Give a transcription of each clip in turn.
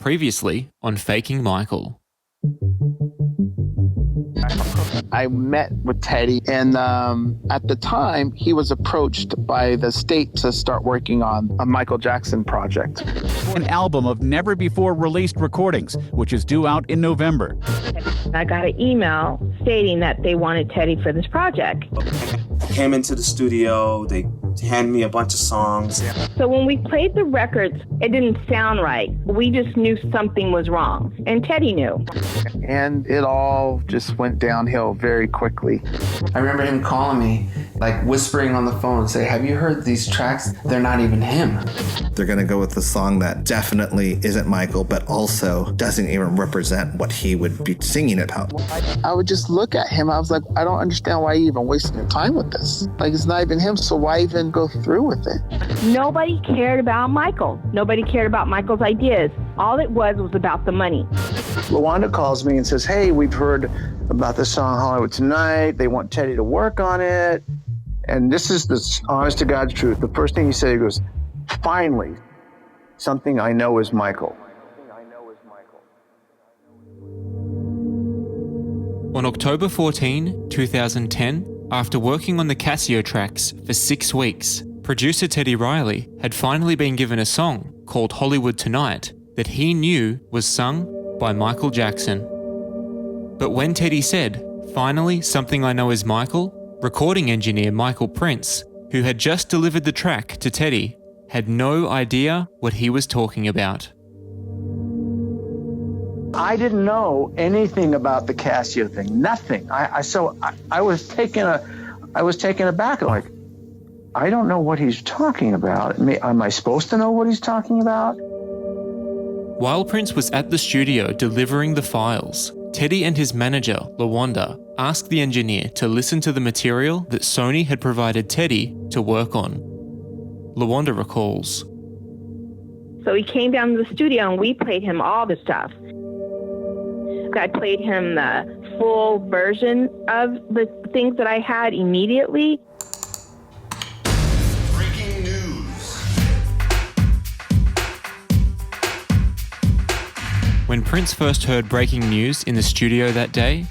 previously on Faking Michael. I met with Teddy, and at the time, he was approached by the state to start working on a Michael Jackson project. An album of never-before-released recordings, which is due out in November. I got an email stating that they wanted Teddy for this project. Came into the studio, they handed me a bunch of songs. So when we played the records, it didn't sound right. We just knew something was wrong, and Teddy knew. And it all just went downhill very quickly. I remember him calling me, like whispering on the phone, say, "Have you heard these tracks? They're not even him." They're going to go with the song that definitely isn't Michael, but also doesn't even represent what he would be singing about. I would just look at him. I was like, I don't understand why you even wasting your time with this. Like, it's not even him, so why even go through with it? Nobody cared about Michael. Nobody cared about Michael's ideas. All it was about the money. LaWanda calls me and says, "Hey, we've heard about this song Hollywood Tonight. They want Teddy to work on it." And this is the honest to God's truth. The first thing he said, he goes, "Finally, something I know is Michael." On October 14, 2010, after working on the Casio tracks for 6 weeks, producer Teddy Riley had finally been given a song called Hollywood Tonight that he knew was sung by Michael Jackson. But when Teddy said, "Finally, something I know is Michael," recording engineer Michael Prince, who had just delivered the track to Teddy, had no idea what he was talking about. I didn't know anything about the Casio thing, nothing. I was taken aback, like, I don't know what he's talking about. Am I supposed to know what he's talking about? While Prince was at the studio delivering the files, Teddy and his manager, LaWanda, asked the engineer to listen to the material that Sony had provided Teddy to work on. LaWanda recalls. So he came down to the studio and we played him all the stuff. I played him the full version of the things that I had immediately. Breaking news. When Prince first heard breaking news in the studio that day,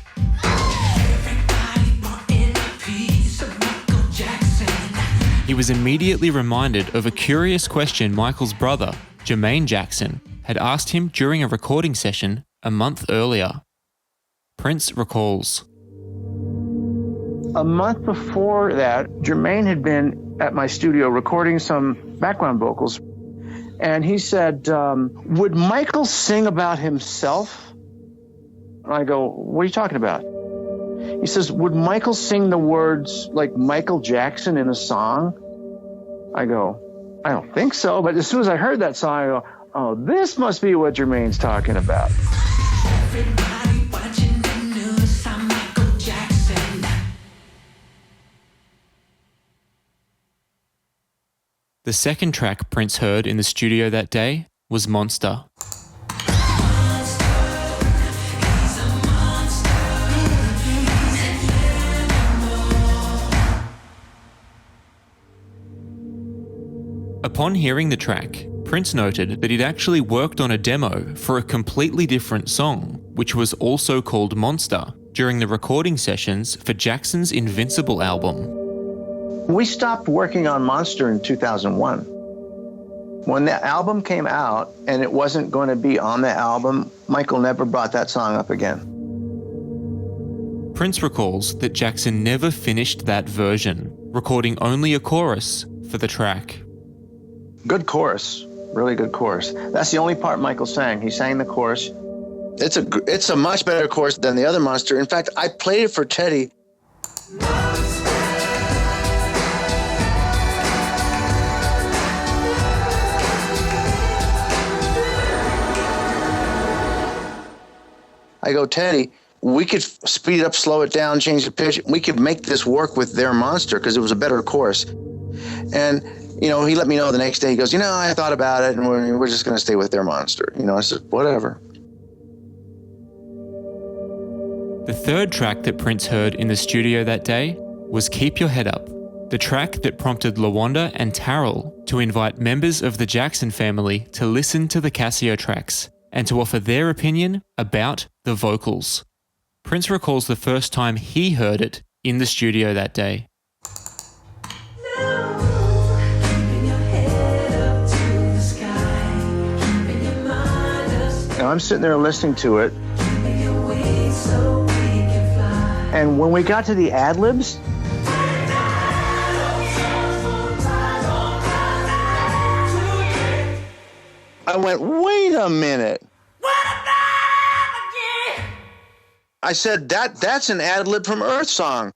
he was immediately reminded of a curious question Michael's brother, Jermaine Jackson, had asked him during a recording session a month earlier. Prince recalls. A month before that, Jermaine had been at my studio recording some background vocals, and he said, "Would Michael sing about himself?" And I go, "What are you talking about?" He says, "Would Michael sing the words like Michael Jackson in a song?" I go, "I don't think so." But as soon as I heard that song, I go, "Oh, this must be what Jermaine's talking about." Everybody watching the news, I'm Michael Jackson. The second track Prince heard in the studio that day was Monster. Upon hearing the track, Prince noted that he'd actually worked on a demo for a completely different song, which was also called Monster, during the recording sessions for Jackson's Invincible album. We stopped working on Monster in 2001. When the album came out and it wasn't going to be on the album, Michael never brought that song up again. Prince recalls that Jackson never finished that version, recording only a chorus for the track. Good chorus, really good chorus. That's the only part Michael sang. He sang the chorus. It's a much better chorus than the other Monster. In fact, I played it for Teddy. I go, "Teddy, we could speed it up, slow it down, change the pitch. We could make this work with their Monster because it was a better chorus." And he let me know the next day. He goes, "I thought about it, and we're just going to stay with their Monster." I said, "Whatever." The third track that Prince heard in the studio that day was Keep Your Head Up, the track that prompted LaWanda and Tarrell to invite members of the Jackson family to listen to the Casio tracks and to offer their opinion about the vocals. Prince recalls the first time he heard it in the studio that day. And I'm sitting there listening to it. And when we got to the ad-libs, I went, wait a minute. I said, that's an ad-lib from Earth Song.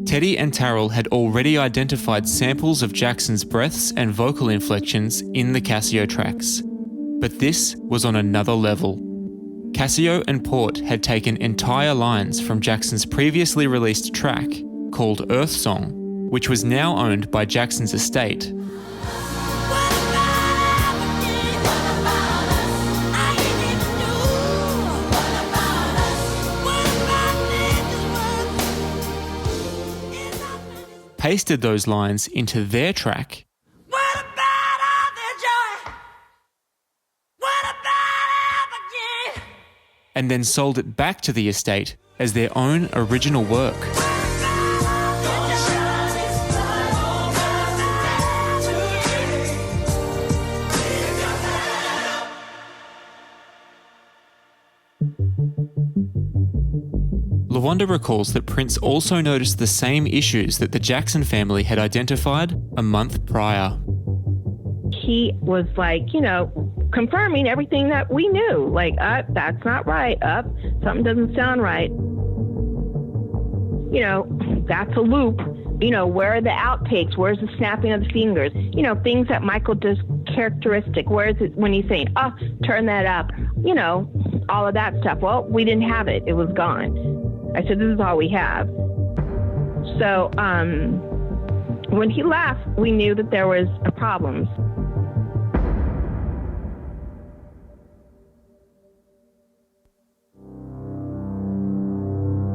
Teddy and Tarrell had already identified samples of Jackson's breaths and vocal inflections in the Casio tracks. But this was on another level. Casio and Port had taken entire lines from Jackson's previously released track called Earth Song, which was now owned by Jackson's estate. Pasted those lines into their track, and then sold it back to the estate as their own original work. Lawanda recalls that Prince also noticed the same issues that the Jackson family had identified a month prior. He was like, confirming everything that we knew. Like, that's not right. Something doesn't sound right. That's a loop. Where are the outtakes? Where's the snapping of the fingers? Things that Michael does characteristic. Where is it when he's saying, turn that up? All of that stuff. Well, we didn't have it. It was gone. I said, this is all we have. So when he left, we knew that there was problems.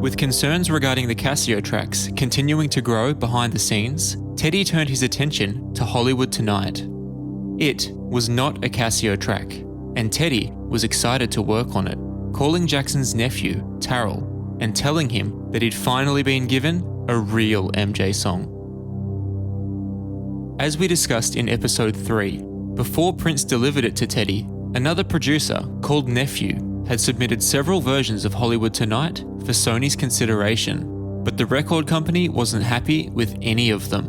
With concerns regarding the Casio tracks continuing to grow behind the scenes, Teddy turned his attention to Hollywood Tonight. It was not a Casio track, and Teddy was excited to work on it, calling Jackson's nephew, Tarrell, and telling him that he'd finally been given a real MJ song. As we discussed in episode 3, before Prince delivered it to Teddy, another producer called Nephew had submitted several versions of Hollywood Tonight for Sony's consideration, but the record company wasn't happy with any of them.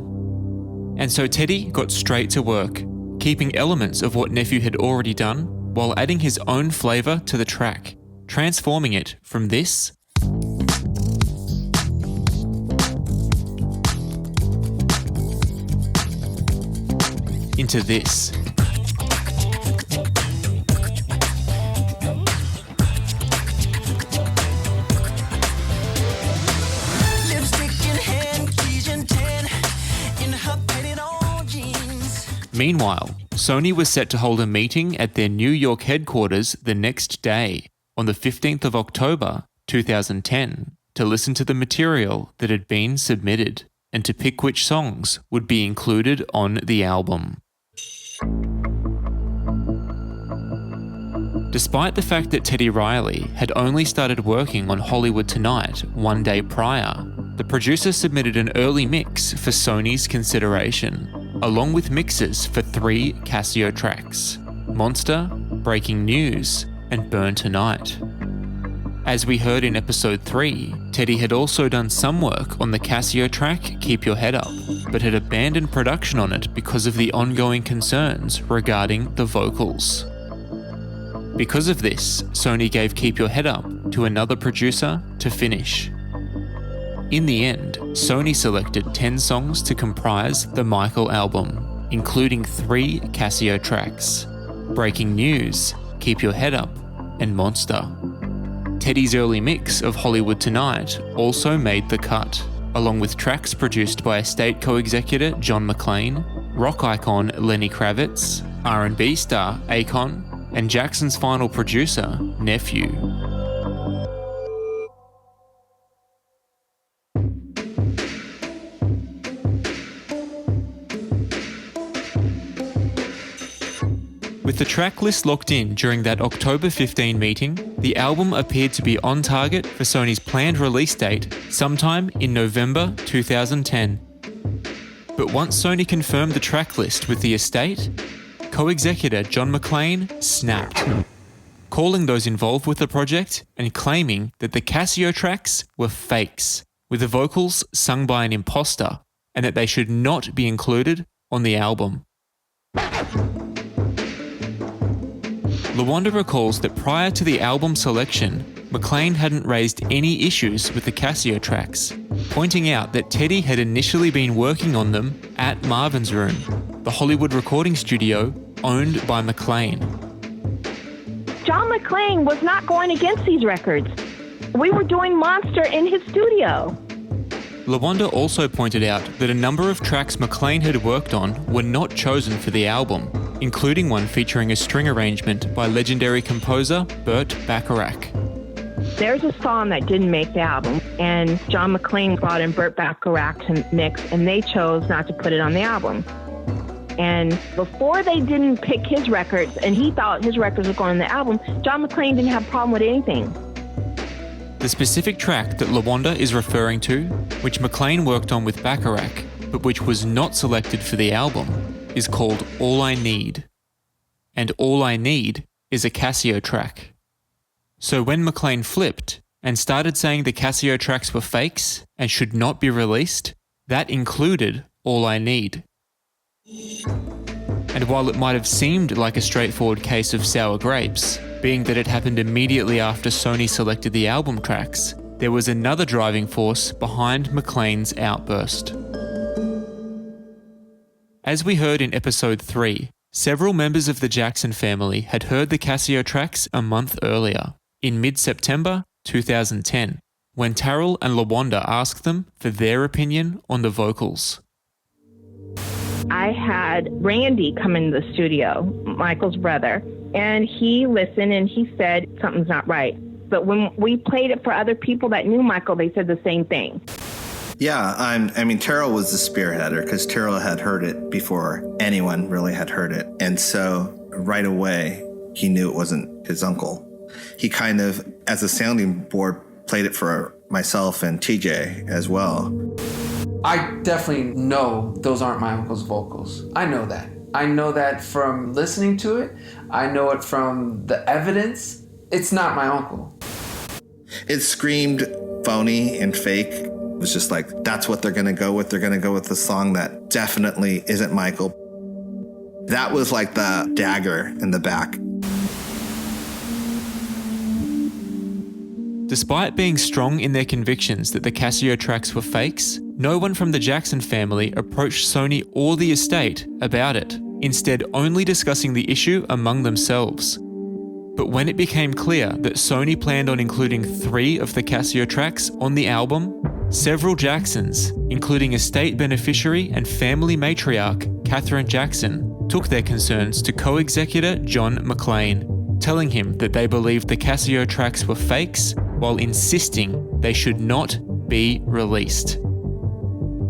And so Teddy got straight to work, keeping elements of what Nephew had already done while adding his own flavour to the track, transforming it from this into this. Meanwhile, Sony was set to hold a meeting at their New York headquarters the next day, on the 15th of October 2010, to listen to the material that had been submitted and to pick which songs would be included on the album. Despite the fact that Teddy Riley had only started working on Hollywood Tonight one day prior, the producer submitted an early mix for Sony's consideration, along with mixes for 3 Casio tracks: Monster, Breaking News, and Burn Tonight. As we heard in episode 3, Teddy had also done some work on the Casio track Keep Your Head Up, but had abandoned production on it because of the ongoing concerns regarding the vocals. Because of this, Sony gave Keep Your Head Up to another producer to finish. In the end, Sony selected 10 songs to comprise the Michael album, including 3 Casio tracks: Breaking News, Keep Your Head Up, and Monster. Teddy's early mix of Hollywood Tonight also made the cut, along with tracks produced by estate co-executor John McClane, rock icon Lenny Kravitz, R&B star Akon, and Jackson's final producer, Nephew. With the track list locked in during that October 15 meeting, the album appeared to be on target for Sony's planned release date sometime in November 2010. But once Sony confirmed the track list with the estate, co-executor John McClane snapped, calling those involved with the project and claiming that the Casio tracks were fakes, with the vocals sung by an imposter, and that they should not be included on the album. LaWanda recalls that prior to the album selection, McClane hadn't raised any issues with the Casio tracks, pointing out that Teddy had initially been working on them at Marvin's Room, the Hollywood recording studio owned by McClane. John McClane was not going against these records. We were doing Monster in his studio. LaWanda also pointed out that a number of tracks McClane had worked on were not chosen for the album, including one featuring a string arrangement by legendary composer Burt Bacharach. There's a song that didn't make the album, and John McClane brought in Burt Bacharach to mix, and they chose not to put it on the album. And before they didn't pick his records, and he thought his records were going on the album, John McClane didn't have a problem with anything. The specific track that LaWanda is referring to, which McClane worked on with Bacharach, but which was not selected for the album, is called All I Need. And All I Need is a Casio track. So when McClane flipped and started saying the Casio tracks were fakes and should not be released, that included All I Need. And while it might have seemed like a straightforward case of sour grapes, being that it happened immediately after Sony selected the album tracks, there was another driving force behind McClane's outburst. As we heard in episode 3, several members of the Jackson family had heard the Casio tracks a month earlier, in mid-September 2010, when Terrell and LaWanda asked them for their opinion on the vocals. I had Randy come into the studio, Michael's brother, and he listened and he said something's not right. But when we played it for other people that knew Michael, they said the same thing. Yeah, I mean, Terrell was the spearheader because Terrell had heard it before anyone really had heard it. And so right away, he knew it wasn't his uncle. He kind of, as a sounding board, played it for myself and TJ as well. I definitely know those aren't my uncle's vocals. I know that. I know that from listening to it. I know it from the evidence. It's not my uncle. It screamed phony and fake. It was just like, that's what they're going to go with. They're going to go with the song that definitely isn't Michael. That was like the dagger in the back. Despite being strong in their convictions that the Casio tracks were fakes, no one from the Jackson family approached Sony or the estate about it, instead only discussing the issue among themselves. But when it became clear that Sony planned on including 3 of the Casio tracks on the album, several Jacksons, including estate beneficiary and family matriarch Katherine Jackson, took their concerns to co-executor John McClane, telling him that they believed the Casio tracks were fakes while insisting they should not be released.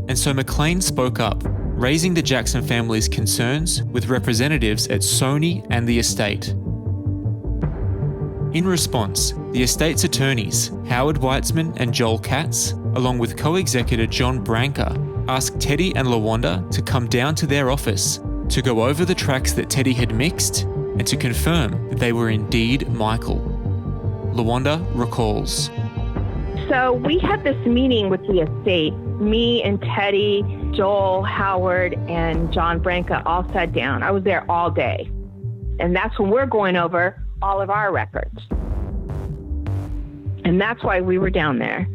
And so McClane spoke up, raising the Jackson family's concerns with representatives at Sony and the estate. In response, the estate's attorneys, Howard Weitzman and Joel Katz, along with co-executor John Branca, asked Teddy and LaWanda to come down to their office to go over the tracks that Teddy had mixed and to confirm that they were indeed Michael. LaWanda recalls. So we had this meeting with the estate. Me and Teddy, Joel, Howard, and John Branca all sat down. I was there all day. And that's when we're going over all of our records. And that's why we were down there.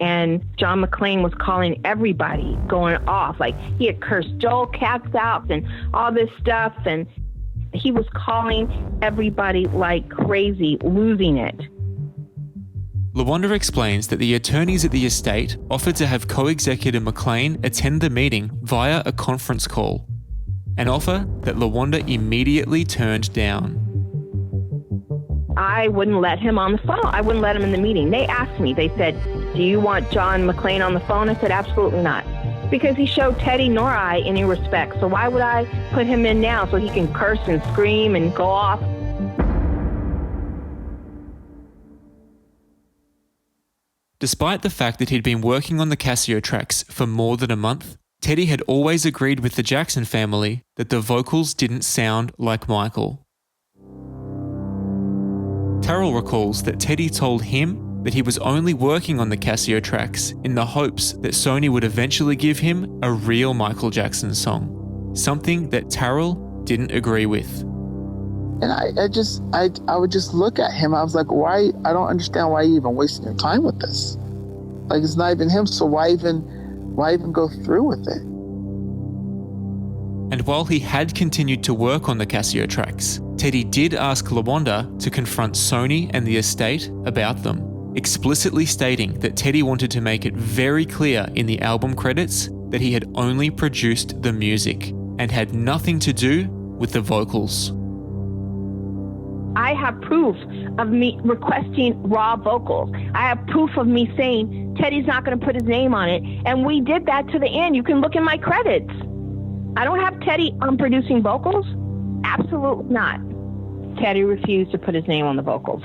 And John McClane was calling everybody, going off. Like, he had cursed Joel Katz out and all this stuff. And he was calling everybody like crazy, losing it. LaWanda explains that the attorneys at the estate offered to have co-executor McClane attend the meeting via a conference call, an offer that LaWanda immediately turned down. I wouldn't let him on the phone. I wouldn't let him in the meeting. They asked me, they said, do you want John McClane on the phone? I said, absolutely not. because he showed Teddy nor I any respect. So why would I put him in now so he can curse and scream and go off? Despite the fact that he'd been working on the Casio tracks for more than a month, Teddy had always agreed with the Jackson family that the vocals didn't sound like Michael. Terrell recalls that Teddy told him that he was only working on the Casio tracks in the hopes that Sony would eventually give him a real Michael Jackson song, something that Terrell didn't agree with. And I would just look at him. I was like, why? I don't understand why you even wasting your time with this. Like, it's not even him, so why even go through with it? And while he had continued to work on the Casio tracks, Teddy did ask LaWanda to confront Sony and the estate about them, explicitly stating that Teddy wanted to make it very clear in the album credits that he had only produced the music and had nothing to do with the vocals. I have proof of me requesting raw vocals. I have proof of me saying Teddy's not going to put his name on it. And we did that to the end. You can look in my credits. I don't have Teddy producing vocals. Absolutely not. Teddy refused to put his name on the vocals.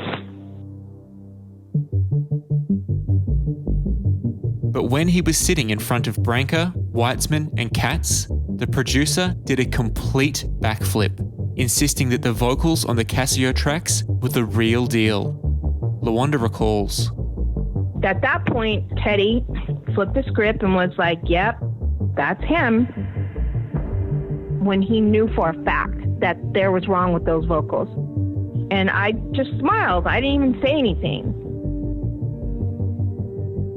But when he was sitting in front of Branca, Weitzman, and Katz, the producer did a complete backflip, insisting that the vocals on the Casio tracks were the real deal. LaWanda recalls. At that point, Teddy flipped the script and was like, yep, that's him. When he knew for a fact that there was wrong with those vocals. And I just smiled. I didn't even say anything.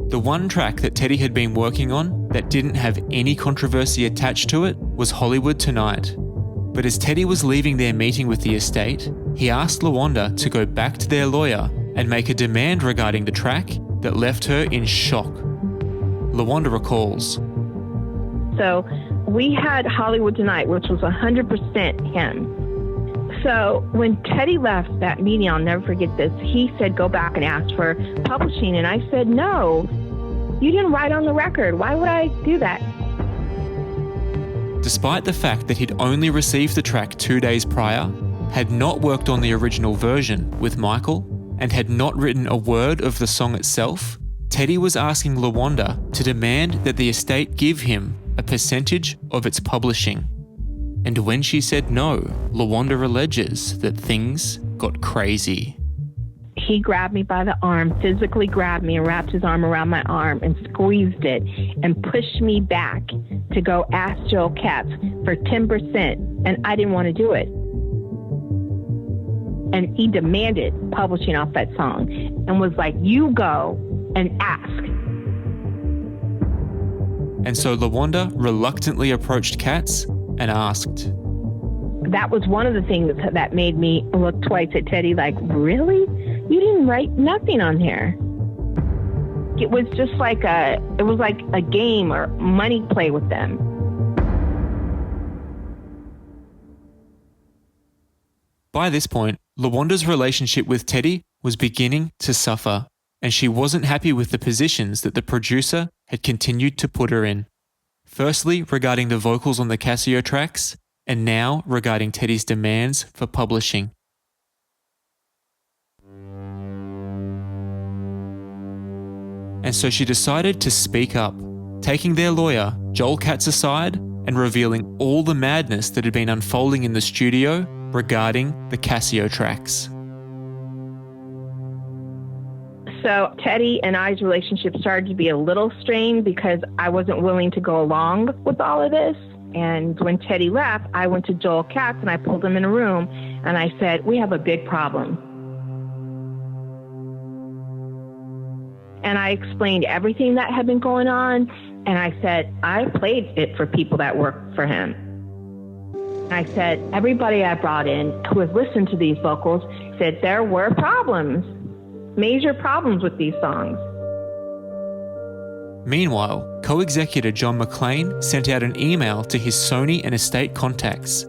The one track that Teddy had been working on that didn't have any controversy attached to it was Hollywood Tonight. But as Teddy was leaving their meeting with the estate, he asked LaWanda to go back to their lawyer and make a demand regarding the track that left her in shock. LaWanda recalls. So we had Hollywood Tonight, which was 100% him. So when Teddy left that meeting, I'll never forget this, he said, go back and ask for publishing. And I said, no, you didn't write on the record. Why would I do that? Despite the fact that he'd only received the track 2 days prior, had not worked on the original version with Michael, and had not written a word of the song itself, Teddy was asking LaWanda to demand that the estate give him a percentage of its publishing. And when she said no, LaWanda alleges that things got crazy. He grabbed me by the arm, physically grabbed me and wrapped his arm around my arm and squeezed it and pushed me back to go ask Joel Katz for 10%, and I didn't want to do it. And he demanded publishing off that song and was like, you go and ask. And so LaWanda reluctantly approached Katz and asked. That was one of the things that made me look twice at Teddy like, really? You didn't write nothing on here. It was just like a game or money play with them. By this point, LaWanda's relationship with Teddy was beginning to suffer, and she wasn't happy with the positions that the producer had continued to put her in. Firstly, regarding the vocals on the Casio tracks, and now regarding Teddy's demands for publishing. And so she decided to speak up, taking their lawyer, Joel Katz, aside and revealing all the madness that had been unfolding in the studio regarding the Casio tracks. So Teddy and I's relationship started to be a little strained because I wasn't willing to go along with all of this. And when Teddy left, I went to Joel Katz and I pulled him in a room and I said, we have a big problem. And I explained everything that had been going on. And I said, I played it for people that work for him. And I said, everybody I brought in who has listened to these vocals said there were problems, major problems with these songs. Meanwhile, co-executor John McClane sent out an email to his Sony and estate contacts,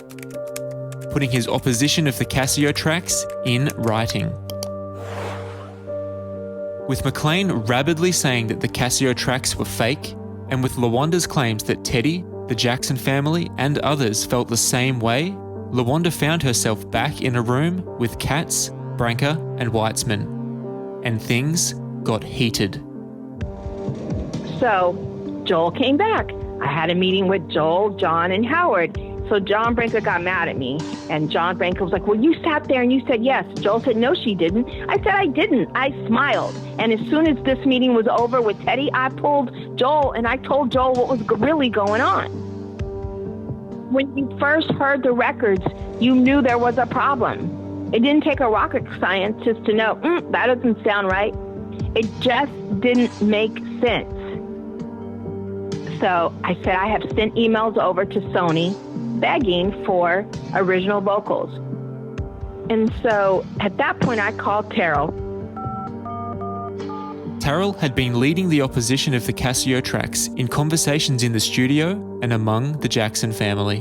putting his opposition of the Casio tracks in writing. With McClane rabidly saying that the Casio tracks were fake, And with LaWanda's claims that Teddy, the Jackson family, and others felt the same way, LaWanda found herself back in a room with Katz, Branca, and Weitzman. And things got heated. So Joel came back. I had a meeting with Joel, John, and Howard. So John Branca got mad at me, and John Branca was like, well, you sat there and you said yes. Joel said, no, she didn't. I said, I didn't. I smiled. And as soon as this meeting was over with Teddy, I pulled Joel, and I told Joel what was really going on. When you first heard the records, you knew there was a problem. It didn't take a rocket scientist to know, that doesn't sound right. It just didn't make sense. So I said, I have sent emails over to Sony begging for original vocals. And so at that point, I called Terrell. Terrell had been leading the opposition of the Casio tracks in conversations in the studio and among the Jackson family.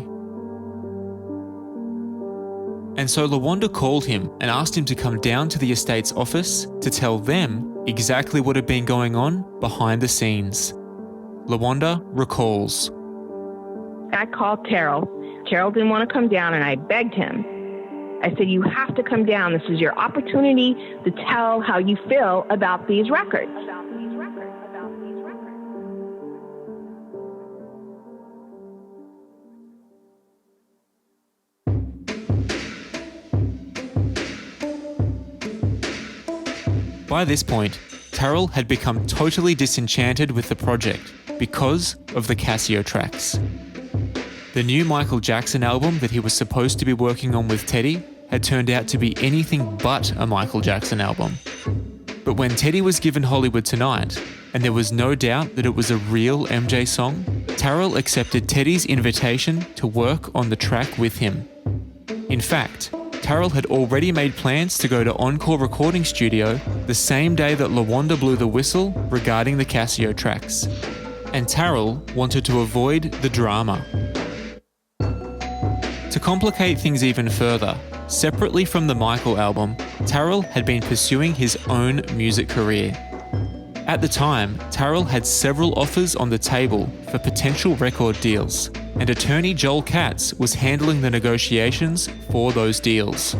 And so LaWanda called him and asked him to come down to the estate's office to tell them exactly what had been going on behind the scenes. LaWanda recalls. I called Terrell. Terrell didn't want to come down, and I begged him. I said, you have to come down. This is your opportunity to tell how you feel about these records. By this point, Terrell had become totally disenchanted with the project because of the Casio tracks. The new Michael Jackson album that he was supposed to be working on with Teddy had turned out to be anything but a Michael Jackson album. But when Teddy was given Hollywood Tonight, and there was no doubt that it was a real MJ song, Terrell accepted Teddy's invitation to work on the track with him. In fact, Terrell had already made plans to go to Encore Recording Studio the same day that LaWanda blew the whistle regarding the Casio tracks. And Terrell wanted to avoid the drama. To complicate things even further, separately from the Michael album, Terrell had been pursuing his own music career. At the time, Terrell had several offers on the table for potential record deals, and attorney Joel Katz was handling the negotiations for those deals.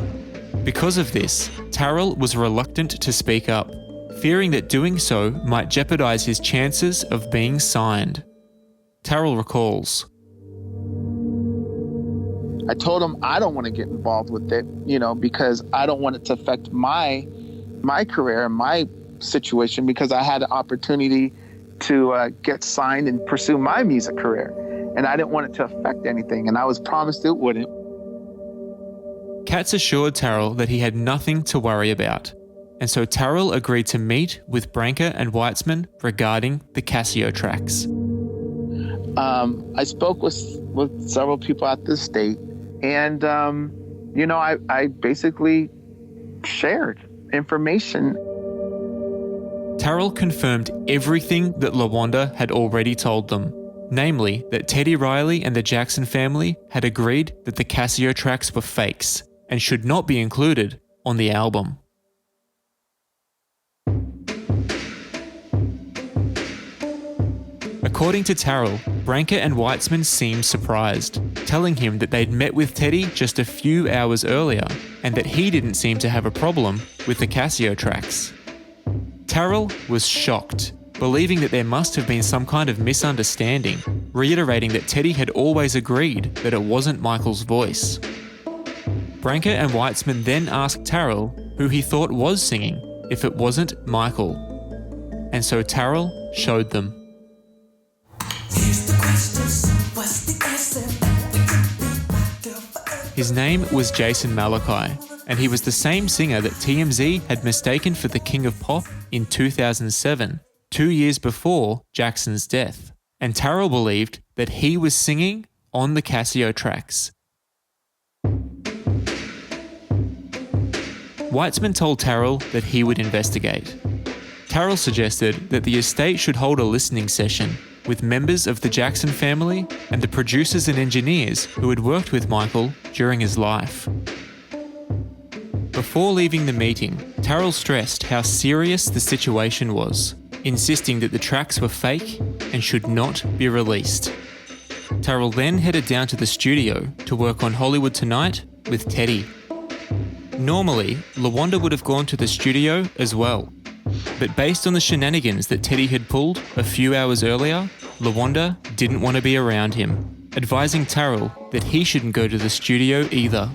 Because of this, Terrell was reluctant to speak up, fearing that doing so might jeopardize his chances of being signed. Terrell recalls. I told him I don't want to get involved with it, because I don't want it to affect my career and my situation, because I had an opportunity to get signed and pursue my music career. And I didn't want it to affect anything, and I was promised it wouldn't. Katz assured Terrell that he had nothing to worry about, and so Terrell agreed to meet with Branca and Weitzman regarding the Casio tracks. I spoke with several people at the state, and I basically shared information. Terrell confirmed everything that LaWanda had already told them, namely that Teddy Riley and the Jackson family had agreed that the Casio tracks were fakes and should not be included on the album. According to Terrell, Branca and Weitzman seemed surprised, telling him that they'd met with Teddy just a few hours earlier and that he didn't seem to have a problem with the Casio tracks. Terrell was shocked, believing that there must have been some kind of misunderstanding, reiterating that Teddy had always agreed that it wasn't Michael's voice. Branca and Weitzman then asked Terrell who he thought was singing if it wasn't Michael. And so Terrell showed them. His name was Jason Malachi, and he was the same singer that TMZ had mistaken for the King of Pop in 2007, 2 years before Jackson's death. And Terrell believed that he was singing on the Casio tracks. Weitzman told Terrell that he would investigate. Terrell suggested that the estate should hold a listening session with members of the Jackson family and the producers and engineers who had worked with Michael during his life. Before leaving the meeting, Terrell stressed how serious the situation was, insisting that the tracks were fake and should not be released. Terrell then headed down to the studio to work on Hollywood Tonight with Teddy. Normally, LaWanda would have gone to the studio as well, but based on the shenanigans that Teddy had pulled a few hours earlier, LaWanda didn't want to be around him, advising Terrell that he shouldn't go to the studio either.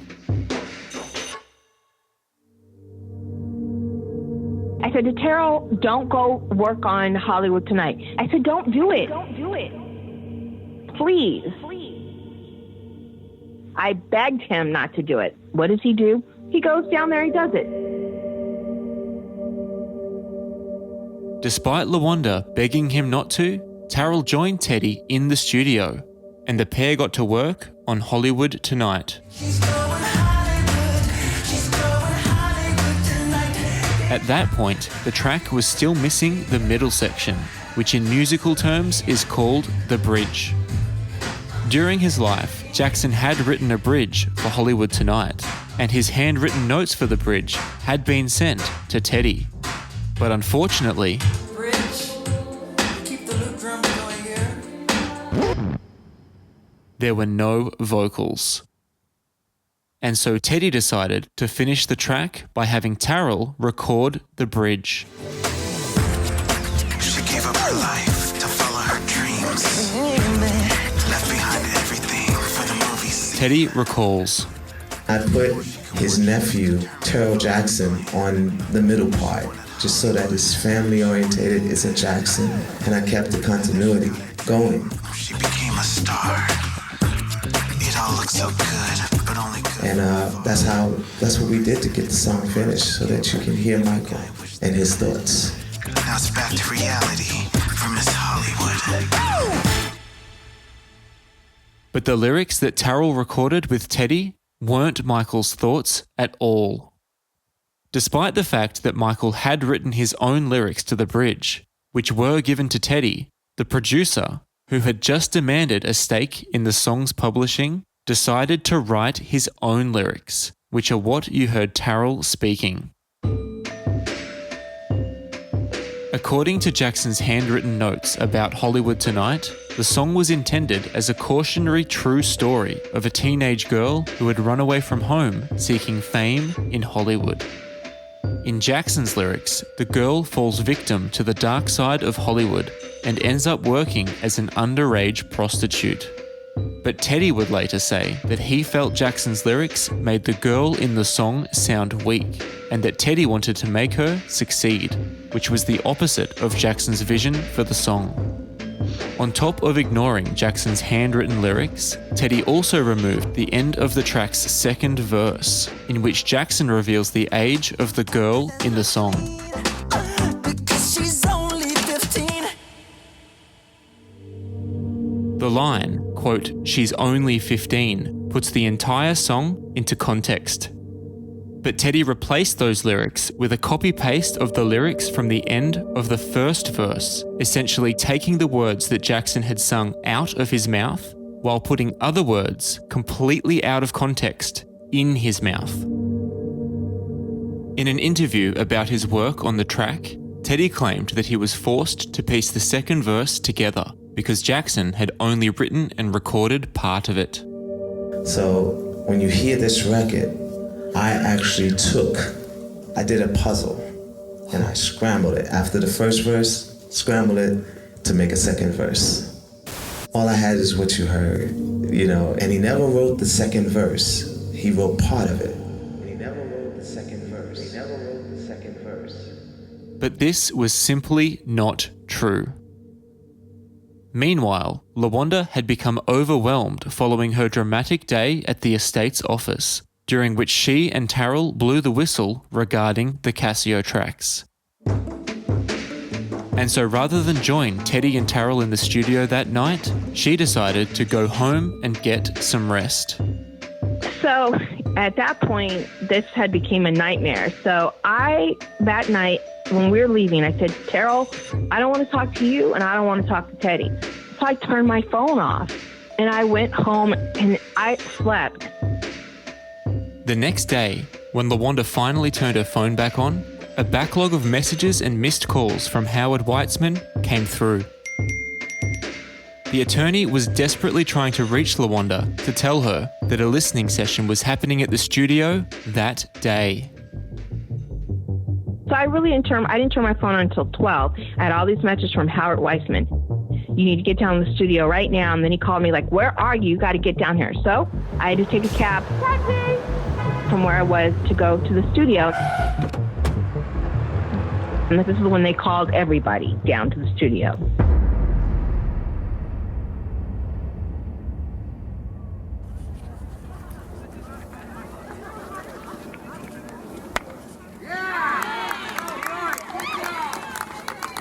I said to Terrell, don't go work on Hollywood Tonight. I said, don't do it. Please. I begged him not to do it. What does he do? He goes down there, he does it. Despite LaWanda begging him not to, Terrell joined Teddy in the studio, and the pair got to work on Hollywood Tonight. At that point, the track was still missing the middle section, which in musical terms is called the bridge. During his life, Jackson had written a bridge for Hollywood Tonight, and his handwritten notes for the bridge had been sent to Teddy. But unfortunately, there were no vocals. And so Teddy decided to finish the track by having Terrell record the bridge. She gave up her life to follow her dreams. Left behind everything for the movies. Teddy recalls. I put his nephew, Terrell Jackson, on the middle part, just so that it's family orientated, it's a Jackson, and I kept the continuity going. She became a star. It all looks so good, but only good. And that's what we did to get the song finished, so that you can hear Michael and his thoughts. Now it's back to reality for Miss Hollywood. But the lyrics that Terrell recorded with Teddy weren't Michael's thoughts at all. Despite the fact that Michael had written his own lyrics to the bridge, which were given to Teddy, the producer, who had just demanded a stake in the song's publishing, decided to write his own lyrics, which are what you heard Terrell speaking. According to Jackson's handwritten notes about Hollywood Tonight, the song was intended as a cautionary true story of a teenage girl who had run away from home seeking fame in Hollywood. In Jackson's lyrics, the girl falls victim to the dark side of Hollywood and ends up working as an underage prostitute. But Teddy would later say that he felt Jackson's lyrics made the girl in the song sound weak, and that Teddy wanted to make her succeed, which was the opposite of Jackson's vision for the song. On top of ignoring Jackson's handwritten lyrics, Teddy also removed the end of the track's second verse, in which Jackson reveals the age of the girl in the song. Because she's only 15. The line, quote, "she's only 15, puts the entire song into context. But Teddy replaced those lyrics with a copy-paste of the lyrics from the end of the first verse, essentially taking the words that Jackson had sung out of his mouth while putting other words completely out of context in his mouth. In an interview about his work on the track, Teddy claimed that he was forced to piece the second verse together because Jackson had only written and recorded part of it. So when you hear this record, I did a puzzle and I scrambled it. After the first verse, scrambled it to make a second verse. All I had is what you heard, and he never wrote the second verse. He wrote part of it. He never wrote the second verse. But this was simply not true. Meanwhile, LaWanda had become overwhelmed following her dramatic day at the estate's office, during which she and Terrell blew the whistle regarding the Casio tracks. And so rather than join Teddy and Terrell in the studio that night, she decided to go home and get some rest. So at that point, this had become a nightmare. So that night, when we were leaving, I said, Terrell, I don't want to talk to you and I don't want to talk to Teddy. So I turned my phone off and I went home and I slept. The next day, when LaWanda finally turned her phone back on, a backlog of messages and missed calls from Howard Weitzman came through. the attorney was desperately trying to reach LaWanda to tell her that a listening session was happening at the studio that day. So I didn't turn my phone on until 12. I had all these messages from Howard Weissman. You need to get down to the studio right now. And then he called me like, where are you? You got to get down here. So I had to take a cab from where I was to go to the studio. And this is when they called everybody down to the studio.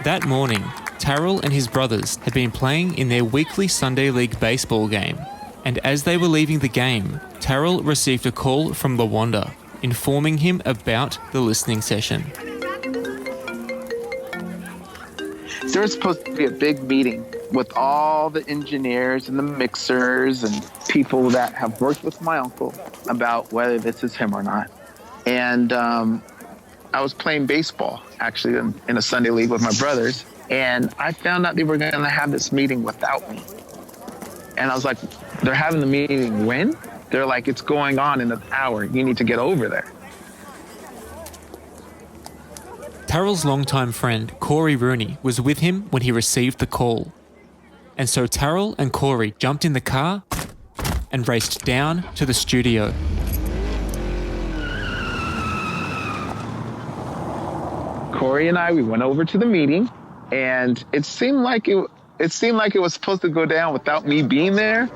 That morning, Terrell and his brothers had been playing in their weekly Sunday League baseball game, and as they were leaving the game, Terrell received a call from LaWanda, informing him about the listening session. There was supposed to be a big meeting with all the engineers and the mixers and people that have worked with my uncle about whether this is him or not. And I was playing baseball, actually, in a Sunday league with my brothers, and I found out they were going to have this meeting without me. And I was like, they're having the meeting when? They're like, it's going on in an hour. You need to get over there. Terrell's longtime friend, Corey Rooney, was with him when he received the call. And so Terrell and Corey jumped in the car and raced down to the studio. Corey and we went over to the meeting, and it seemed like it was supposed to go down without me being there.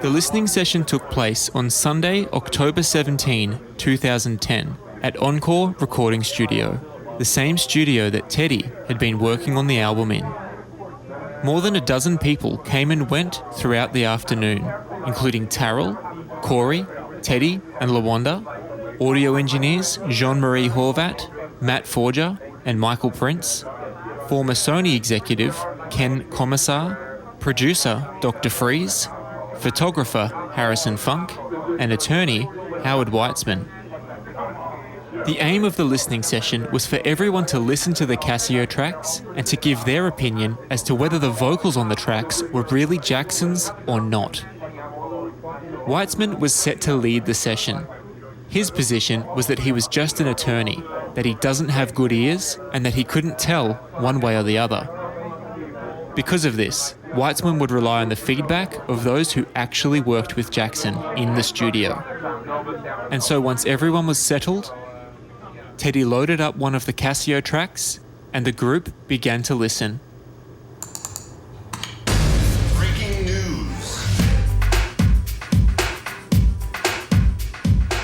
The listening session took place on Sunday, October 17, 2010, at Encore Recording Studio, the same studio that Teddy had been working on the album in. More than a dozen people came and went throughout the afternoon, including Terrell, Corey, Teddy, and LaWanda, audio engineers Jean-Marie Horvat, Matt Forger, and Michael Prince, former Sony executive Ken Commissar, producer Dr. Freeze, photographer Harrison Funk, and attorney Howard Weitzman. The aim of the listening session was for everyone to listen to the Casio tracks and to give their opinion as to whether the vocals on the tracks were really Jackson's or not. Weitzman was set to lead the session. His position was that he was just an attorney, that he doesn't have good ears, and that he couldn't tell one way or the other. Because of this, Weitzman would rely on the feedback of those who actually worked with Jackson in the studio. And so once everyone was settled, Teddy loaded up one of the Casio tracks, and the group began to listen. Breaking news.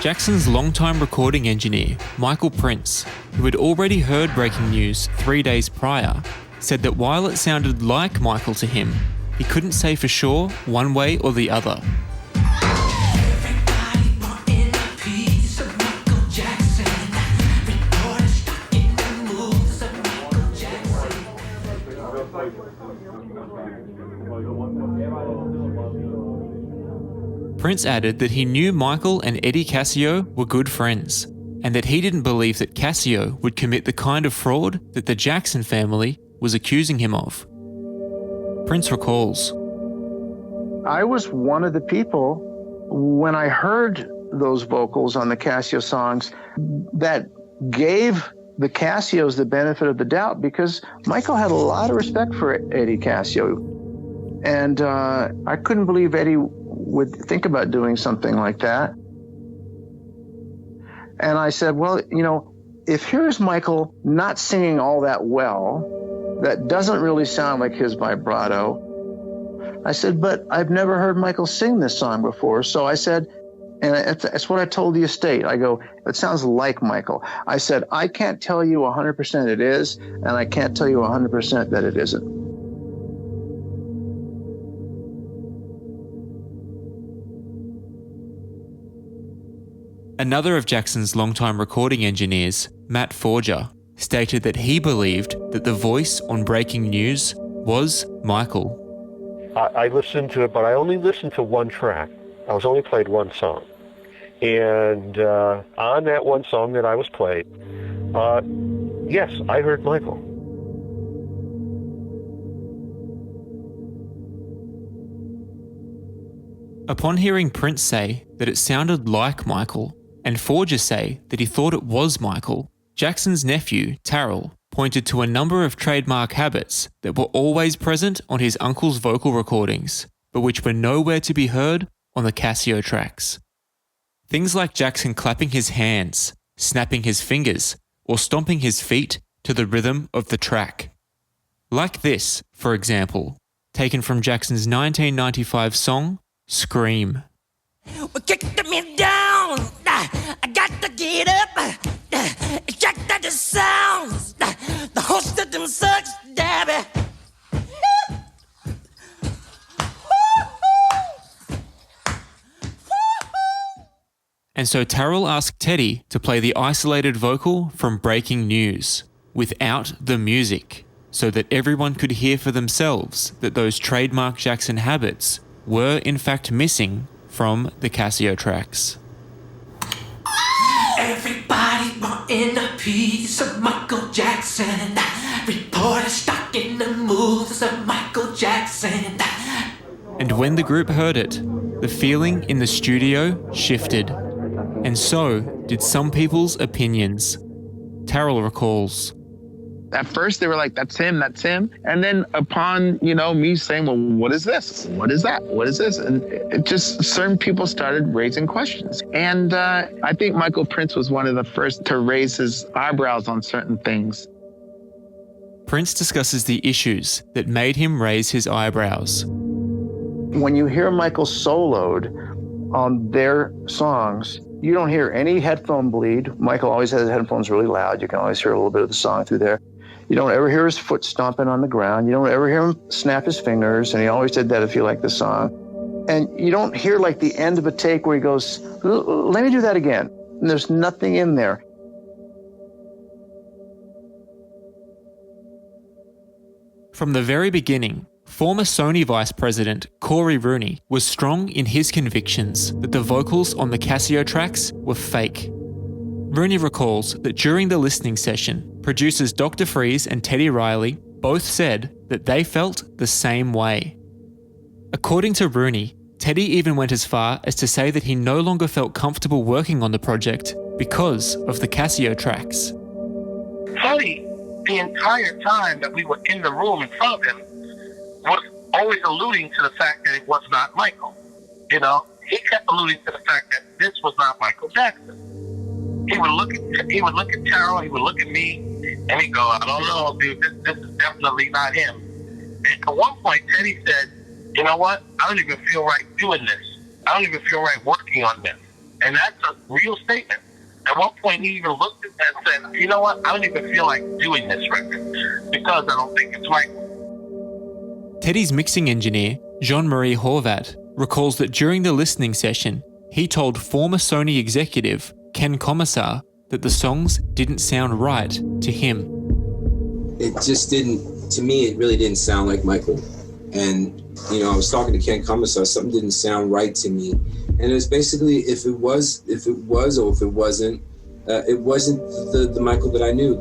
Jackson's longtime recording engineer, Michael Prince, who had already heard breaking news 3 days prior, said that while it sounded like Michael to him, he couldn't say for sure one way or the other. Prince added that he knew Michael and Eddie Casio were good friends, and that he didn't believe that Casio would commit the kind of fraud that the Jackson family was accusing him of. Prince recalls, I was one of the people, when I heard those vocals on the Casio songs, that gave the Casios the benefit of the doubt, because Michael had a lot of respect for Eddie Casio. And I couldn't believe Eddie would think about doing something like that. And I said, well, you know, if here's Michael not singing all that well, that doesn't really sound like his vibrato. I said, but I've never heard Michael sing this song before. So I said, and that's what I told the estate. I go, it sounds like Michael. I said, I can't tell you 100% it is, and I can't tell you 100% that it isn't. Another of Jackson's longtime recording engineers, Matt Forger, stated that he believed that the voice on Breaking News was Michael. I listened to it, but I only listened to one track. I was only played one song. And on that one song that I was played, yes, I heard Michael. Upon hearing Prince say that it sounded like Michael, and Forger say that he thought it was Michael, Jackson's nephew, Terrell, pointed to a number of trademark habits that were always present on his uncle's vocal recordings, but which were nowhere to be heard on the Casio tracks. Things like Jackson clapping his hands, snapping his fingers, or stomping his feet to the rhythm of the track. Like this, for example, taken from Jackson's 1995 song, Scream. Well, kicking me down, I got to get up, check that the sounds, the host of them sucks, Dabby. And so Terrell asked Teddy to play the isolated vocal from Breaking News, without the music, so that everyone could hear for themselves that those trademark Jackson habits were in fact missing from the Casio tracks. Everybody wanting a piece of Michael Jackson. Reporters stuck in the moves of Michael Jackson. And when the group heard it, the feeling in the studio shifted. And so did some people's opinions. Terrell recalls. At first they were like, that's him. And then upon, me saying, well, what is this? What is that? What is this? And it just, certain people started raising questions. And I think Michael Prince was one of the first to raise his eyebrows on certain things. Prince discusses the issues that made him raise his eyebrows. When you hear Michael soloed on their songs, you don't hear any headphone bleed. Michael always has his headphones really loud. You can always hear a little bit of the song through there. You don't ever hear his foot stomping on the ground. You don't ever hear him snap his fingers, and he always did that if you like the song. And you don't hear like the end of a take where he goes, let me do that again. And there's nothing in there. From the very beginning, former Sony Vice President Corey Rooney was strong in his convictions that the vocals on the Casio tracks were fake. Rooney recalls that during the listening session, producers Dr. Freeze and Teddy Riley both said that they felt the same way. According to Rooney, Teddy even went as far as to say that he no longer felt comfortable working on the project because of the Casio tracks. Teddy, the entire time that we were in the room in front of him, was always alluding to the fact that it was not Michael. He kept alluding to the fact that this was not Michael Jackson. He would look at Terrell, he would look at me, and he'd go, I don't know, dude, this is definitely not him. And at one point, Teddy said, you know what? I don't even feel right doing this. I don't even feel right working on this. And that's a real statement. At one point, he even looked at that and said, you know what? I don't even feel like doing this record because I don't think it's Michael. Teddy's mixing engineer, Jean-Marie Horvat, recalls that during the listening session, he told former Sony executive Ken Commissar that the songs didn't sound right to him. It just didn't, to me, it really didn't sound like Michael. And, I was talking to Ken Commissar, something didn't sound right to me. And it was basically, if it was or if it wasn't the Michael that I knew.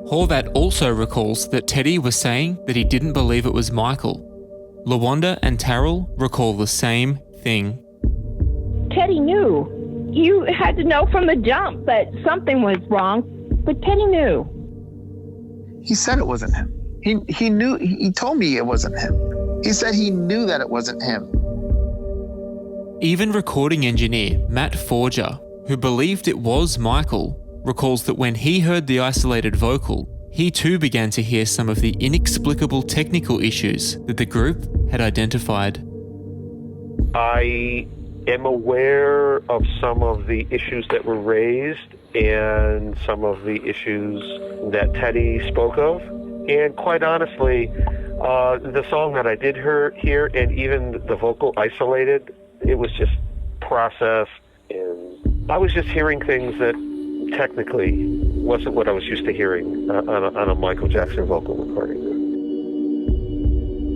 Horvat also recalls that Teddy was saying that he didn't believe it was Michael. LaWanda and Terrell recall the same thing. Teddy knew. You had to know from the jump that something was wrong, but Teddy knew. He said it wasn't him. He knew. He told me it wasn't him. He said he knew that it wasn't him. Even recording engineer Matt Forger, who believed it was Michael, recalls that when he heard the isolated vocal, he too began to hear some of the inexplicable technical issues that the group had identified. I am aware of some of the issues that were raised and some of the issues that Teddy spoke of. And quite honestly, the song that I did hear and even the vocal isolated, it was just processed. And I was just hearing things that technically wasn't what I was used to hearing on a Michael Jackson vocal recording.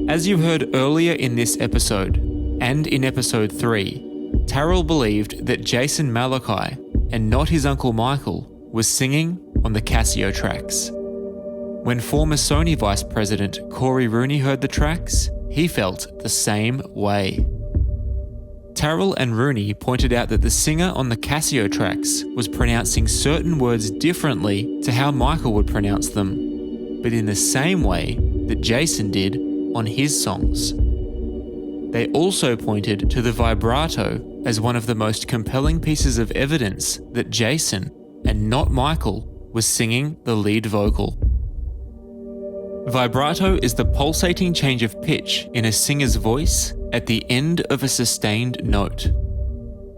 As you heard earlier in this episode, and in episode 3, Terrell believed that Jason Malachi, and not his uncle Michael, was singing on the Casio tracks. When former Sony Vice President Corey Rooney heard the tracks, he felt the same way. Terrell and Rooney pointed out that the singer on the Casio tracks was pronouncing certain words differently to how Michael would pronounce them, but in the same way that Jason did on his songs. They also pointed to the vibrato as one of the most compelling pieces of evidence that Jason, and not Michael, was singing the lead vocal. Vibrato is the pulsating change of pitch in a singer's voice at the end of a sustained note.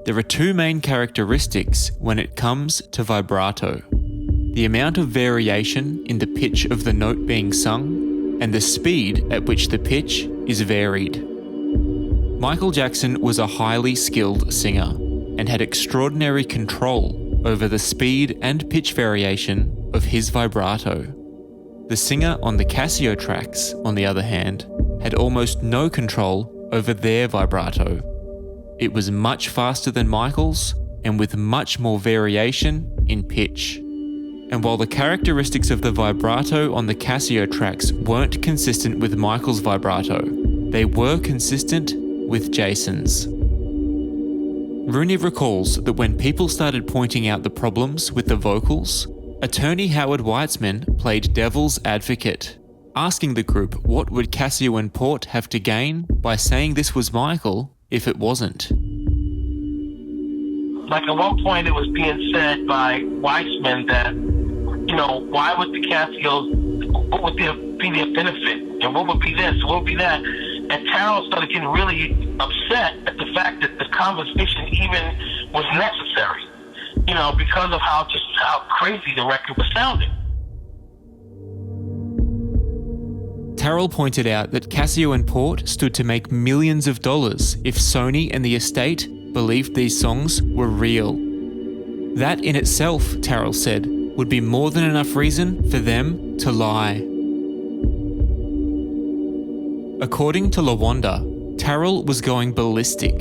There are two main characteristics when it comes to vibrato: the amount of variation in the pitch of the note being sung, and the speed at which the pitch is varied. Michael Jackson was a highly skilled singer and had extraordinary control over the speed and pitch variation of his vibrato. The singer on the Casio tracks, on the other hand, had almost no control over their vibrato. It was much faster than Michael's and with much more variation in pitch. And while the characteristics of the vibrato on the Casio tracks weren't consistent with Michael's vibrato, they were consistent with Jason's. Rooney recalls that when people started pointing out the problems with the vocals, attorney Howard Weitzman played devil's advocate, asking the group what would Casio and Port have to gain by saying this was Michael if it wasn't. Like at one point it was being said by Weitzman that, why would the Casios, what would be their benefit? And what would be this, what would be that? And Terrell started getting really upset at the fact that the conversation even was necessary, because of how crazy the record was sounding. Terrell pointed out that Casio and Port stood to make millions of dollars if Sony and the estate believed these songs were real. That in itself, Terrell said, would be more than enough reason for them to lie. According to LaWanda, Terrell was going ballistic,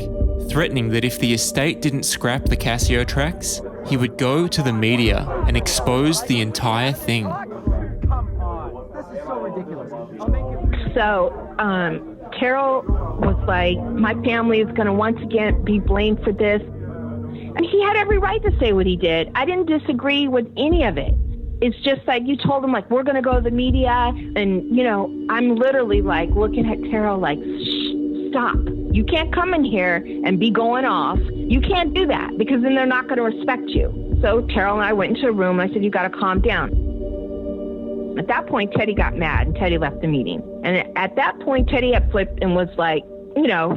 threatening that if the estate didn't scrap the Casio tracks, he would go to the media and expose the entire thing. So, Terrell was like, my family is going to once again be blamed for this. And he had every right to say what he did. I didn't disagree with any of it. It's just like you told him, like, we're going to go to the media. And, I'm literally like looking at Terrell like, shh, stop. You can't come in here and be going off. You can't do that because then they're not going to respect you. So Terrell and I went into a room and I said, you got to calm down. At that point, Teddy got mad and Teddy left the meeting. And at that point, Teddy had flipped and was like,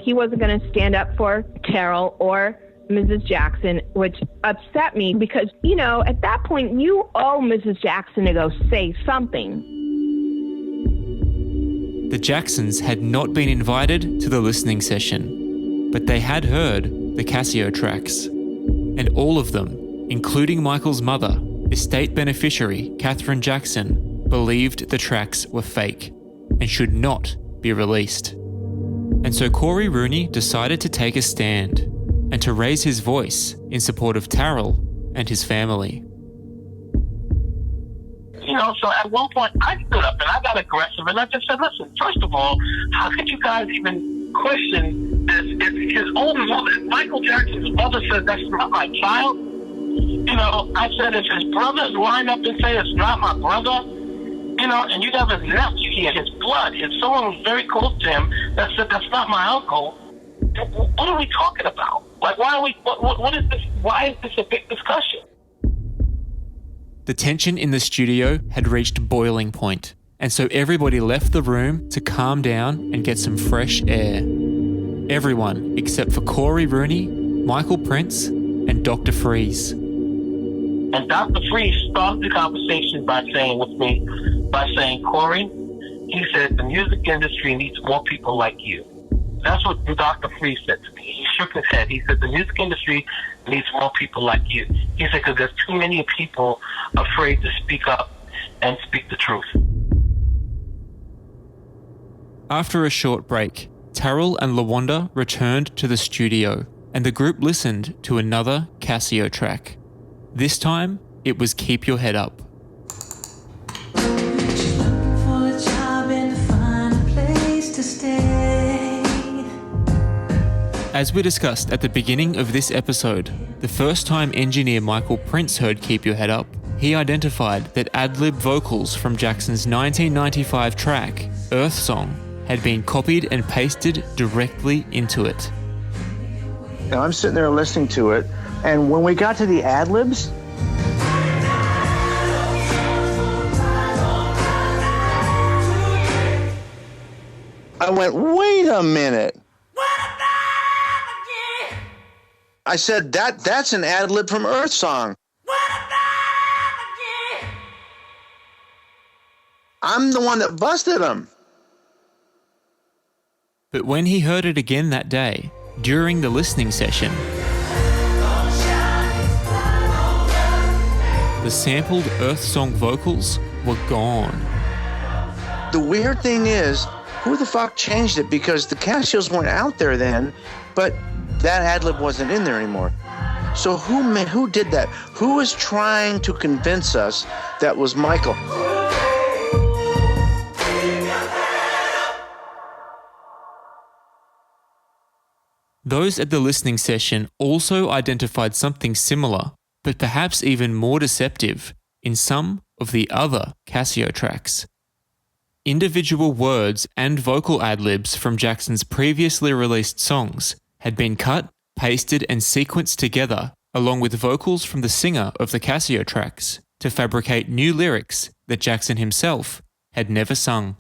he wasn't going to stand up for Terrell or Mrs. Jackson, which upset me because, at that point, you owe Mrs. Jackson to go say something. The Jacksons had not been invited to the listening session, but they had heard the Casio tracks. And all of them, including Michael's mother, estate beneficiary Katherine Jackson, believed the tracks were fake and should not be released. And so Corey Rooney decided to take a stand and to raise his voice in support of Terrell and his family. So at one point I stood up and I got aggressive and I just said, listen, first of all, how could you guys even question this? If his own mother, Michael Jackson's mother said that's not my child. I said if his brothers line up and say it's not my brother, and you have his nephew here, his blood, if someone was very close to him that said that's not my uncle, what are we talking about? Like, why are we? What is this? Why is this a big discussion? The tension in the studio had reached boiling point, and so everybody left the room to calm down and get some fresh air. Everyone except for Corey Rooney, Michael Prince, and Dr. Freeze. And Dr. Freeze started the conversation by saying, Corey, he said, the music industry needs more people like you. That's what Dr. Freeze said to me. He shook his head. He said, the music industry needs more people like you. He said, because there's too many people afraid to speak up and speak the truth. After a short break, Terrell and LaWanda returned to the studio, and the group listened to another Casio track. This time, it was Keep Your Head Up. As we discussed at the beginning of this episode, the first time engineer Michael Prince heard Keep Your Head Up, he identified that ad-lib vocals from Jackson's 1995 track, Earth Song, had been copied and pasted directly into it. Now I'm sitting there listening to it, and when we got to the ad-libs, I went, wait a minute. I said, that's an ad-lib from Earth Song. I'm the one that busted him. But when he heard it again that day, during the listening session, the sampled Earth Song vocals were gone. The weird thing is, who the fuck changed it? Because the Casios weren't out there then, but that ad-lib wasn't in there anymore. So who did that? Who was trying to convince us that was Michael? Those at the listening session also identified something similar, but perhaps even more deceptive, in some of the other Casio tracks. Individual words and vocal ad-libs from Jackson's previously released songs had been cut, pasted, and sequenced together, along with vocals from the singer of the Casio tracks, to fabricate new lyrics that Jackson himself had never sung.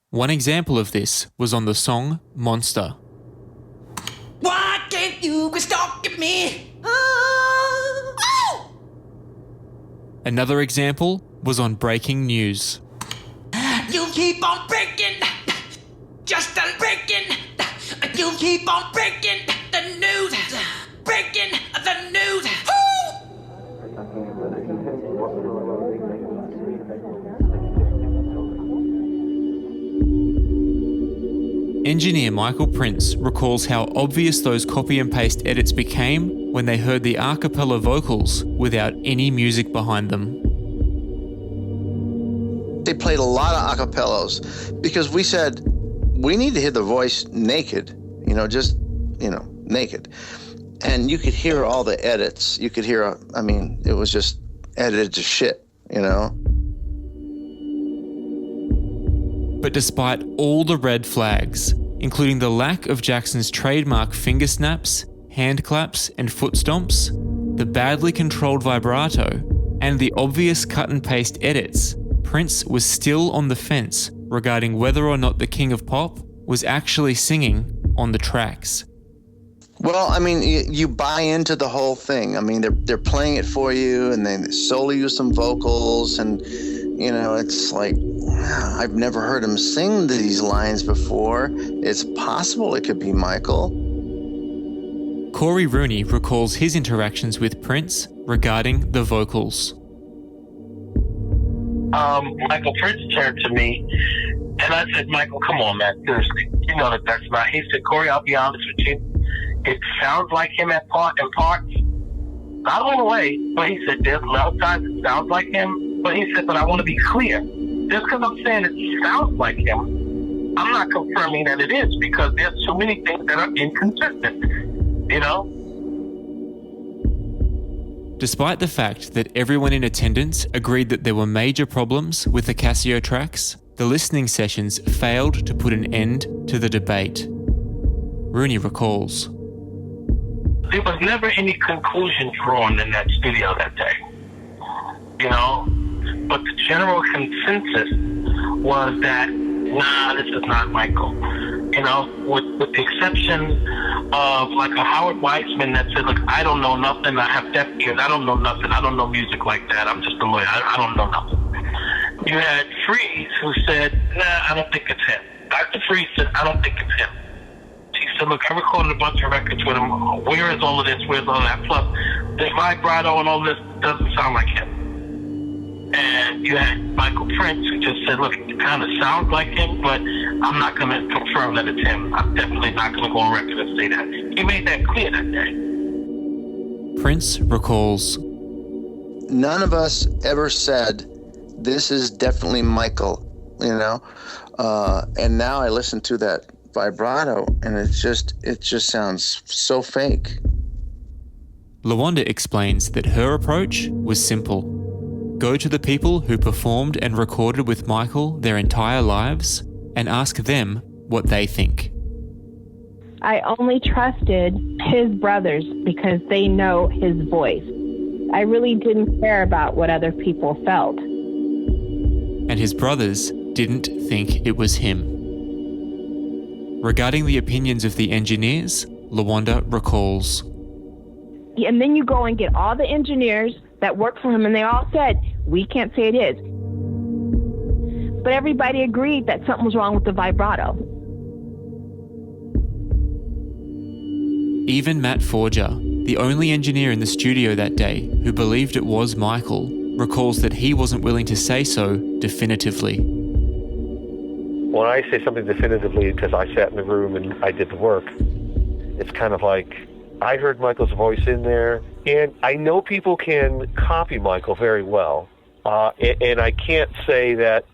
One example of this was on the song Monster. Why can't you quit stalking me? Oh! Another example was on Breaking News. You keep on breaking, just a breaking. You keep on breaking the news, breaking the news. Engineer Michael Prince recalls how obvious those copy and paste edits became when they heard the a cappella vocals without any music behind them. They played a lot of acapellas because we said, we need to hear the voice naked, just naked. And you could hear all the edits. You could hear, it was just edited to shit, But despite all the red flags, including the lack of Jackson's trademark finger snaps, hand claps, and foot stomps, the badly controlled vibrato, and the obvious cut and paste edits, Prince was still on the fence regarding whether or not the King of Pop was actually singing on the tracks. Well, you buy into the whole thing. They're playing it for you, and they solely use some vocals, and it's like, I've never heard him sing these lines before. It's possible it could be Michael. Corey Rooney recalls his interactions with Prince regarding the vocals. Michael Prince turned to me, and I said, Michael, come on, man, seriously. You know that's not. He said, Corey, I'll be honest with you. It sounds like him in parts. Not all the way, but he said, there's a lot of times it sounds like him. But he said, but I want to be clear. Just because I'm saying it sounds like him, I'm not confirming that it is, because there's so many things that are inconsistent, Despite the fact that everyone in attendance agreed that there were major problems with the Casio tracks, the listening sessions failed to put an end to the debate. Rooney recalls. There was never any conclusion drawn in that studio that day, But the general consensus was that, nah, this is not Michael. With the exception of like a Howard Weissman that said, look, I don't know nothing. I have deaf ears. I don't know nothing. I don't know music like that. I'm just a lawyer. I don't know nothing. You had Freeze who said, nah, I don't think it's him. Dr. Freeze said, I don't think it's him. He said, look, I recorded a bunch of records with him. Where is all of this? Where's all that? Plus, the vibrato and all this doesn't sound like him. And you had Michael Prince who just said, look, it kind of sounds like him, but I'm not going to confirm that it's him. I'm definitely not going to go on record and say that. He made that clear that day. Prince recalls. None of us ever said, this is definitely Michael, And now I listen to that vibrato, and it just sounds so fake. LaWanda explains that her approach was simple. Go to the people who performed and recorded with Michael their entire lives and ask them what they think. I only trusted his brothers because they know his voice. I really didn't care about what other people felt. And his brothers didn't think it was him. Regarding the opinions of the engineers, LaWanda recalls. And then you go and get all the engineers that worked for him, and they all said, we can't say it is. But everybody agreed that something was wrong with the vibrato. Even Matt Forger, the only engineer in the studio that day who believed it was Michael, recalls that he wasn't willing to say so definitively. When I say something definitively because I sat in the room and I did the work, it's kind of like I heard Michael's voice in there, and I know people can copy Michael very well, and I can't say that,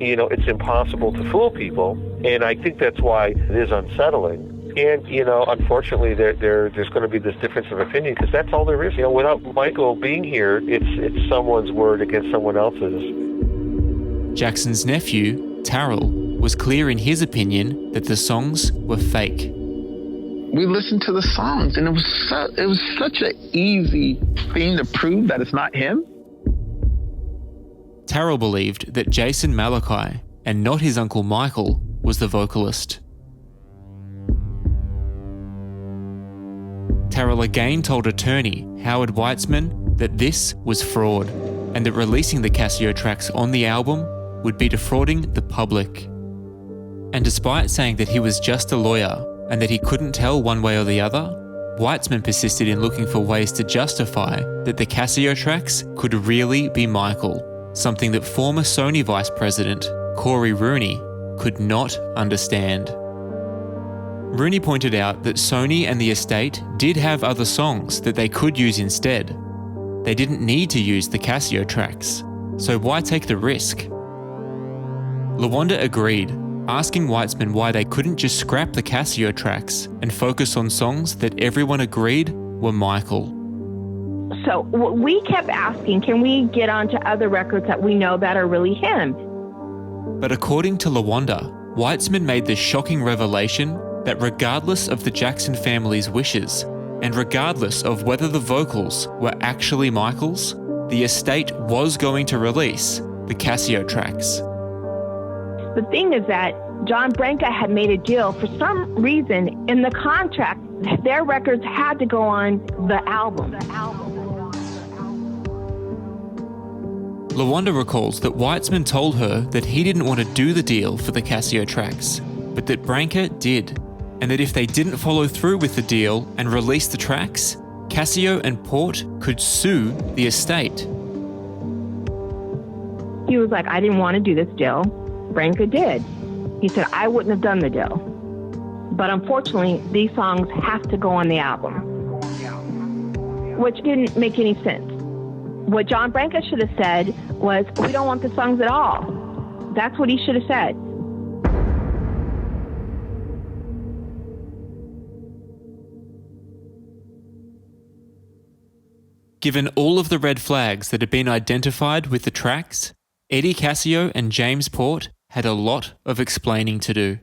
it's impossible to fool people, and I think that's why it is unsettling. And, unfortunately, there's going to be this difference of opinion because that's all there is. Without Michael being here, it's someone's word against someone else's. Jackson's nephew, Terrell, was clear in his opinion that the songs were fake. We listened to the songs, and it was such an easy thing to prove that it's not him. Terrell believed that Jason Malachi, and not his uncle Michael, was the vocalist. Terrell again told attorney Howard Weitzman that this was fraud, and that releasing the Casio tracks on the album would be defrauding the public. And despite saying that he was just a lawyer and that he couldn't tell one way or the other, Weitzman persisted in looking for ways to justify that the Casio tracks could really be Michael, something that former Sony vice president Corey Rooney could not understand. Rooney pointed out that Sony and the estate did have other songs that they could use instead. They didn't need to use the Casio tracks, so why take the risk? LaWanda agreed, asking Weitzman why they couldn't just scrap the Casio tracks and focus on songs that everyone agreed were Michael. So we kept asking, can we get onto other records that we know that are really him? But according to LaWanda, Weitzman made the shocking revelation that regardless of the Jackson family's wishes, and regardless of whether the vocals were actually Michael's, the estate was going to release the Casio tracks. The thing is that John Branca had made a deal. For some reason, in the contract, their records had to go on the album. LaWanda recalls that Weitzman told her that he didn't want to do the deal for the Casio tracks, but that Branca did, and that if they didn't follow through with the deal and release the tracks, Casio and Port could sue the estate. He was like, I didn't want to do this deal. Branca did. He said, I wouldn't have done the deal. But unfortunately, these songs have to go on the album, which didn't make any sense. What John Branca should have said was, we don't want the songs at all. That's what he should have said. Given all of the red flags that had been identified with the tracks, Eddie Casio and James Port had a lot of explaining to do.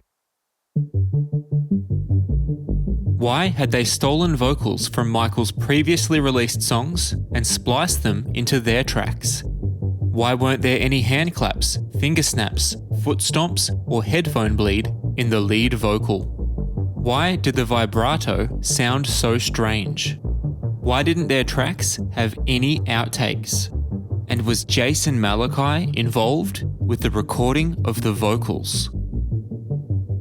Why had they stolen vocals from Michael's previously released songs and spliced them into their tracks? Why weren't there any hand claps, finger snaps, foot stomps, or headphone bleed in the lead vocal? Why did the vibrato sound so strange? Why didn't their tracks have any outtakes? And was Jason Malachi involved with the recording of the vocals?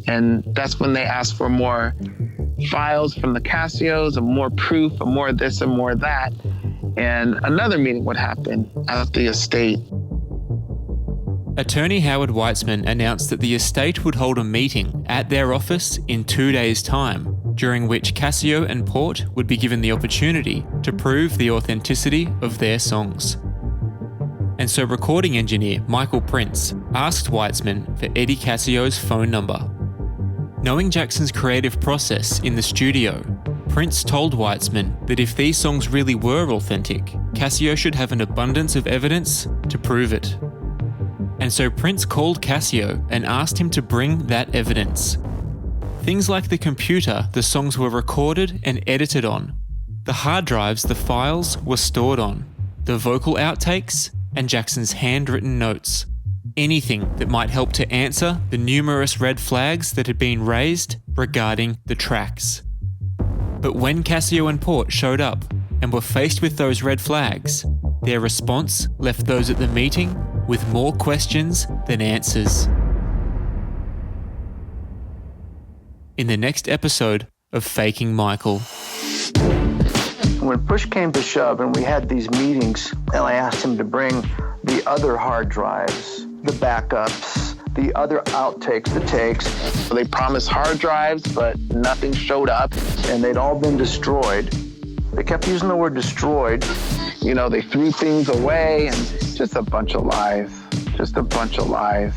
And that's when they asked for more files from the Casios and more proof and more this and more that. And another meeting would happen at the estate. Attorney Howard Weitzman announced that the estate would hold a meeting at their office in 2 days' time, during which Casio and Port would be given the opportunity to prove the authenticity of their songs. And so recording engineer Michael Prince asked Weitzman for Eddie Casio's phone number. Knowing Jackson's creative process in the studio, Prince told Weitzman that if these songs really were authentic, Casio should have an abundance of evidence to prove it. And so Prince called Casio and asked him to bring that evidence. Things like the computer the songs were recorded and edited on, the hard drives the files were stored on, the vocal outtakes, and Jackson's handwritten notes. Anything that might help to answer the numerous red flags that had been raised regarding the tracks. But when Casio and Port showed up and were faced with those red flags, their response left those at the meeting with more questions than answers. In the next episode of Faking Michael. When push came to shove and we had these meetings, and I asked him to bring the other hard drives, the backups, the other outtakes, the takes. They promised hard drives, but nothing showed up. And they'd all been destroyed. They kept using the word destroyed. You know, they threw things away, and just a bunch of lies. Just a bunch of lies.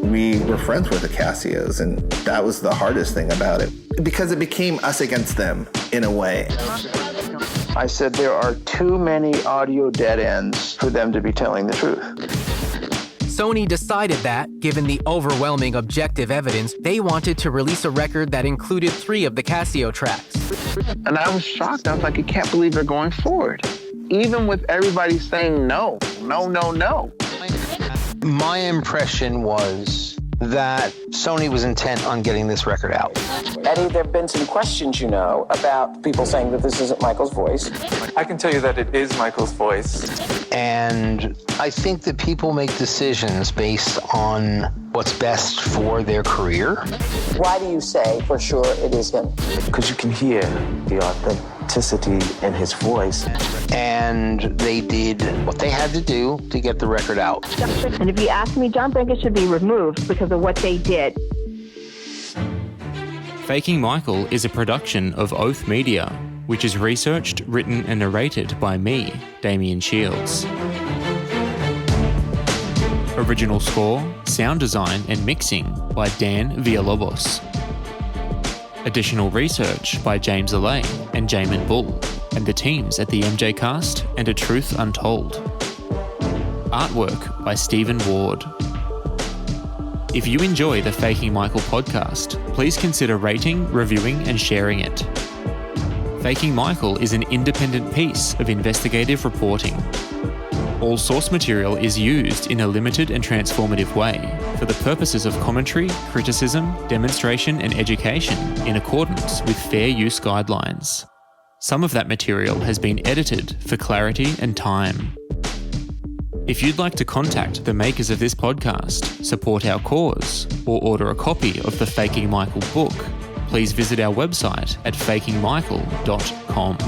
We were friends with the Casios, and that was the hardest thing about it. Because it became us against them, in a way. I said there are too many audio dead ends for them to be telling the truth. Sony decided that, given the overwhelming objective evidence, they wanted to release a record that included 3 of the Casio tracks. And I was shocked. I was like, I can't believe they're going forward. Even with everybody saying no. My impression was that Sony was intent on getting this record out. Eddie, there have been some questions, you know, about people saying that this isn't Michael's voice. I can tell you that it is Michael's voice. And I think that people make decisions based on what's best for their career. Why do you say for sure it is him? Because you can hear the authenticity in his voice. And they did what they had to do to get the record out. And if you ask me, John Branca should be removed because of what they did. Faking Michael is a production of Oath Media, which is researched, written and narrated by me, Damian Shields. Original score, sound design and mixing by Dan Villalobos. Additional research by James Allais and Jamin Bull, and the teams at the MJ Cast and A Truth Untold. Artwork by Stephen Ward. If you enjoy the Faking Michael podcast, please consider rating, reviewing and sharing it. Faking Michael is an independent piece of investigative reporting. All source material is used in a limited and transformative way for the purposes of commentary, criticism, demonstration and education in accordance with fair use guidelines. Some of that material has been edited for clarity and time. If you'd like to contact the makers of this podcast, support our cause, or order a copy of the Faking Michael book, please visit our website at fakingmichael.com.